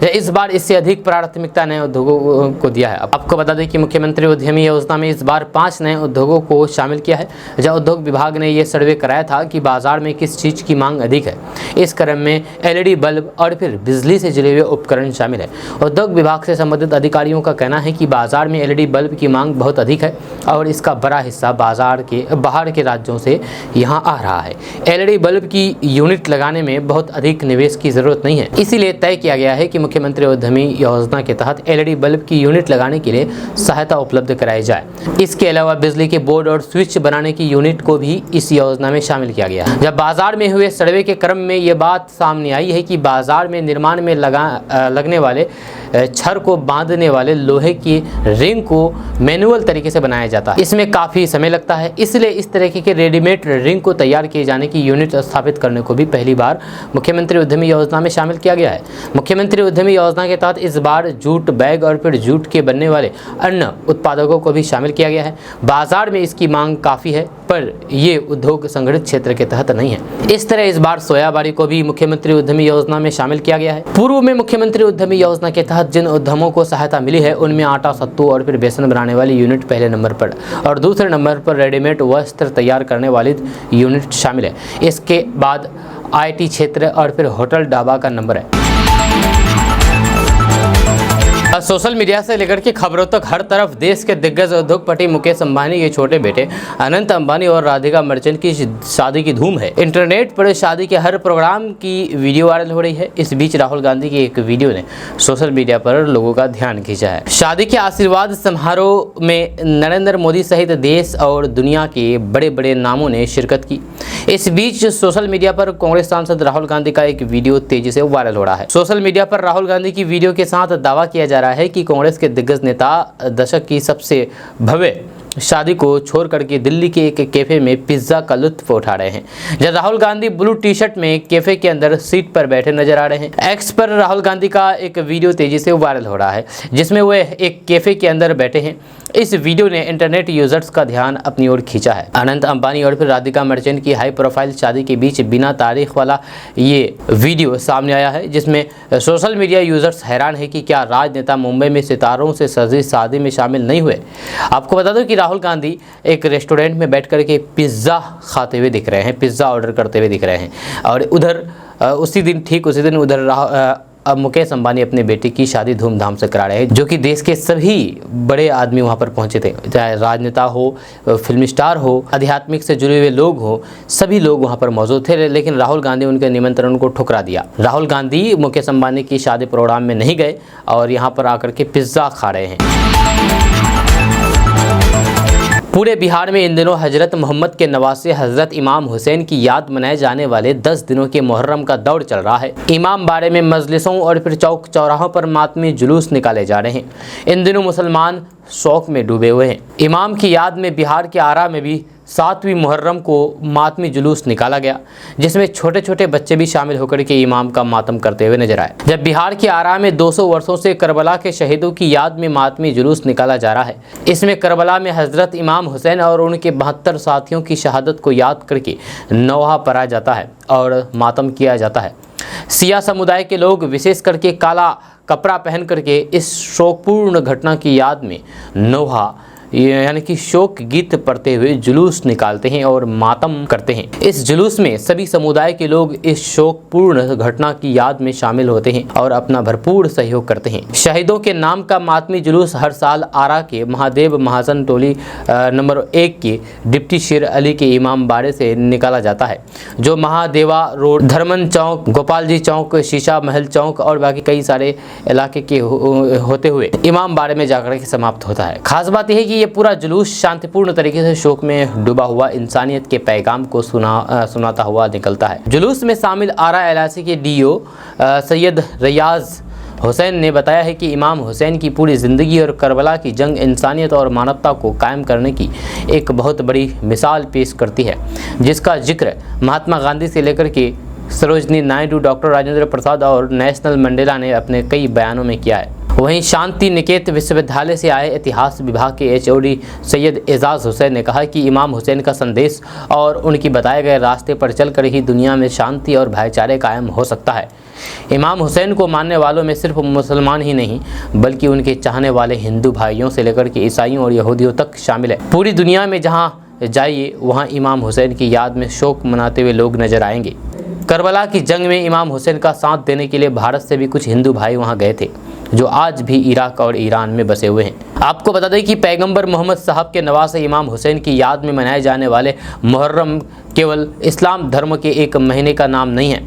इस बार इससे अधिक प्राथमिकता नए उद्योगों को दिया है। आपको बता दें कि मुख्यमंत्री उद्यमी योजना में इस बार 5 नए उद्योगों को शामिल किया है। जब उद्योग विभाग ने यह सर्वे कराया था कि बाजार में किस चीज़ की मांग अधिक है, इस क्रम में LED बल्ब और फिर बिजली से जुड़े हुए उपकरण शामिल है। उद्योग विभाग से संबंधित अधिकारियों का कहना है कि बाजार में LED बल्ब की मांग बहुत अधिक है और इसका बड़ा हिस्सा बाहर के राज्यों से यहां आ रहा है। LED बल्ब की यूनिट लगाने में बहुत अधिक निवेश की जरूरत नहीं है, इसीलिए तय किया गया है कि मुख्यमंत्री उद्यमी योजना के तहत LED बल्ब की यूनिट लगाने के लिए सहायता उपलब्ध कराई जाए। इसके अलावा बिजली के बोर्ड और स्विच बनाने की यूनिट को भी इस योजना में शामिल किया गया है। जब बाजार में हुए सर्वे के क्रम में ये बात सामने आई है कि बाजार में निर्माण में लगने वाले छड़ को बांधने वाले लोहे की रिंग को मैनुअल तरीके से बनाया जाता है। इसमें काफ़ी समय लगता है, इसलिए इस तरीके के रेडीमेड रिंग को तैयार किए जाने की यूनिट स्थापित करने को भी पहली बार मुख्यमंत्री उद्यमी योजना में शामिल किया गया है। मुख्यमंत्री उद्यमी योजना के तहत इस बार जूट बैग और फिर जूट के बनने वाले अन्य उत्पादकों को भी शामिल किया गया है। बाजार में इसकी मांग काफ़ी है, पर ये उद्योग संगठित क्षेत्र के तहत नहीं है। इस तरह इस बार सोयाबारी को भी मुख्यमंत्री उद्यमी योजना में शामिल किया गया है। पूर्व में मुख्यमंत्री उद्यमी योजना के तहत जिन उद्यमों को सहायता मिली है, उनमें आटा, सत्तू और फिर बेसन बनाने वाली यूनिट पहले नंबर पर और दूसरे नंबर पर रेडीमेड वस्त्र तैयार करने वाली यूनिट शामिल है। इसके बाद IT क्षेत्र और फिर होटल ढाबा का नंबर है। सोशल मीडिया से लेकर के खबरों तक हर तरफ देश के दिग्गज उद्योगपति मुकेश अंबानी के छोटे बेटे अनंत अंबानी और राधिका मर्चेंट की शादी की धूम है। इंटरनेट पर शादी के हर प्रोग्राम की वीडियो वायरल हो रही है। इस बीच राहुल गांधी की एक वीडियो ने सोशल मीडिया पर लोगों का ध्यान खींचा है। शादी के आशीर्वाद समारोह में नरेंद्र मोदी सहित देश और दुनिया के बड़े बड़े नामों ने शिरकत की। इस बीच सोशल मीडिया पर कांग्रेस सांसद राहुल गांधी का एक वीडियो तेजी से वायरल हो रहा है। सोशल मीडिया पर राहुल गांधी की वीडियो के साथ दावा किया जा रहा है कि कांग्रेस के दिग्गज नेता दशक की सबसे भव्य शादी को छोड़ करके दिल्ली के एक कैफे में पिज्जा का लुत्फ उठा रहे हैं। जब राहुल गांधी ब्लू टी-शर्ट में कैफे के अंदर सीट पर बैठे नजर आ रहे हैं। एक्स पर राहुल गांधी का एक वीडियो तेजी से वायरल हो रहा है, जिसमें वे एक कैफे के अंदर बैठे हैं। इस वीडियो ने इंटरनेट यूजर्स का ध्यान अपनी ओर खींचा है। अनंत अंबानी और फिर राधिका मर्चेंट की हाई प्रोफाइल शादी के बीच बिना तारीख वाला ये वीडियो सामने आया है, जिसमें सोशल मीडिया यूजर्स हैरान है कि क्या राजनेता मुंबई में सितारों से सजी शादी में शामिल नहीं हुए। आपको बता दो कि राहुल गांधी एक रेस्टोरेंट में बैठ करके पिज्ज़ा खाते हुए दिख रहे हैं, पिज्ज़ा ऑर्डर करते हुए दिख रहे हैं। और उधर उसी दिन उधर मुकेश अंबानी अपने बेटे की शादी धूमधाम से करा रहे हैं, जो कि देश के सभी बड़े आदमी वहां पर पहुंचे थे। चाहे राजनेता हो, फिल्म स्टार हो, आध्यात्मिक से जुड़े हुए लोग हो, सभी लोग वहां पर मौजूद थे। लेकिन राहुल गांधी उनके निमंत्रण को ठुकरा दिया। राहुल गांधी मुकेश अंबानी की शादी प्रोग्राम में नहीं गए और यहाँ पर आकर के पिज्ज़ा खा रहे हैं। पूरे बिहार में इन दिनों हजरत मोहम्मद के नवासे हजरत इमाम हुसैन की याद मनाए जाने वाले 10 दिनों के मुहर्रम का दौर चल रहा है। इमाम बाड़े में मजलिसों और फिर चौक चौराहों पर मातमी जुलूस निकाले जा रहे हैं। इन दिनों मुसलमान शौक में डूबे हुए हैं। इमाम की याद में बिहार के आरा में भी 7वीं मुहर्रम को मातमी जुलूस निकाला गया, जिसमें छोटे छोटे बच्चे भी शामिल होकर के इमाम का मातम करते हुए नजर आए। जब बिहार के आरा में 200 वर्षों से करबला के शहीदों की याद में मातमी जुलूस निकाला जा रहा है। इसमें करबला में हजरत इमाम हुसैन और उनके 72 साथियों की शहादत को याद करके नौहा पढ़ा जाता है और मातम किया जाता है। सिया समुदाय के लोग विशेष करके काला कपड़ा पहन करके इस शोकपूर्ण घटना की याद में नौहा यानी कि शोक गीत पढ़ते हुए जुलूस निकालते हैं और मातम करते हैं। इस जुलूस में सभी समुदाय के लोग इस शोकपूर्ण घटना की याद में शामिल होते हैं और अपना भरपूर सहयोग करते हैं। शहीदों के नाम का मातमी जुलूस हर साल आरा के महादेव महाजन टोली नंबर 1 के डिप्टी शेर अली के इमाम बाड़े से निकाला जाता है, जो महादेवा रोड, धर्मन चौक, गोपाल जी चौक, शीशा महल चौक और बाकी कई सारे इलाके के होते हुए इमाम बाड़े में जाकर के समाप्त होता है। खास बात यह है कि ये पूरा जुलूस शांतिपूर्ण तरीके से शोक में डूबा हुआ इंसानियत के पैगाम को सुनाता हुआ निकलता है। जुलूस में शामिल आरा एलआईसी के डीओ सैयद रियाज हुसैन ने बताया है कि इमाम हुसैन की पूरी ज़िंदगी और करबला की जंग इंसानियत और मानवता को कायम करने की एक बहुत बड़ी मिसाल पेश करती है, जिसका जिक्र महात्मा गांधी से लेकर के सरोजनी नायडू, डॉक्टर राजेंद्र प्रसाद और नेल्सन मंडेला ने अपने कई बयानों में किया है। वहीं शांति निकेतन विश्वविद्यालय से आए इतिहास विभाग के एचओडी सैयद एजाज हुसैन ने कहा कि इमाम हुसैन का संदेश और उनकी बताए गए रास्ते पर चलकर ही दुनिया में शांति और भाईचारे कायम हो सकता है। इमाम हुसैन को मानने वालों में सिर्फ मुसलमान ही नहीं बल्कि उनके चाहने वाले हिंदू भाइयों से लेकर के ईसाइयों और यहूदियों तक शामिल है। पूरी दुनिया में जहाँ जाइए वहाँ इमाम हुसैन की याद में शोक मनाते हुए लोग नजर आएंगे। करबला की जंग में इमाम हुसैन का साथ देने के लिए भारत से भी कुछ हिंदू भाई वहां गए थे, जो आज भी इराक और ईरान में बसे हुए हैं। आपको बता दें कि पैगंबर मोहम्मद साहब के नवासे इमाम हुसैन की याद में मनाए जाने वाले मुहर्रम केवल इस्लाम धर्म के एक महीने का नाम नहीं है,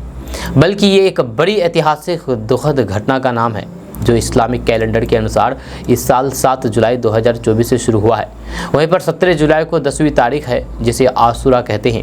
बल्कि ये एक बड़ी ऐतिहासिक दुखद घटना का नाम है, जो इस्लामिक कैलेंडर के अनुसार इस साल 7 जुलाई 2024 से शुरू हुआ है। वहीं पर 17 जुलाई को 10वीं तारीख है, जिसे आशूरा कहते हैं।